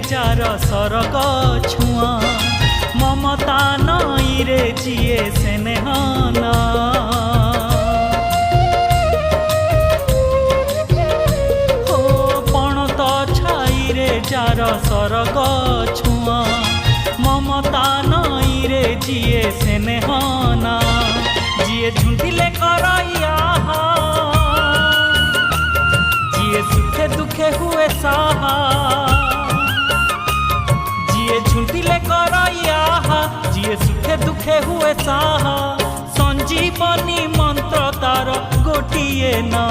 Jar सरग छुआ ममता नई रे जिए स्नेहना हो पणत छाई रे जार सरग छुआ ममता नई रे जिए स्नेहना जिए झुंटिले करैया जिए सुखे दुखे हुए साहा जिए झुंटिले करैया जिए सुखे दुखे हुए साहा संजीवनी मंत्र तार गोटिए ना।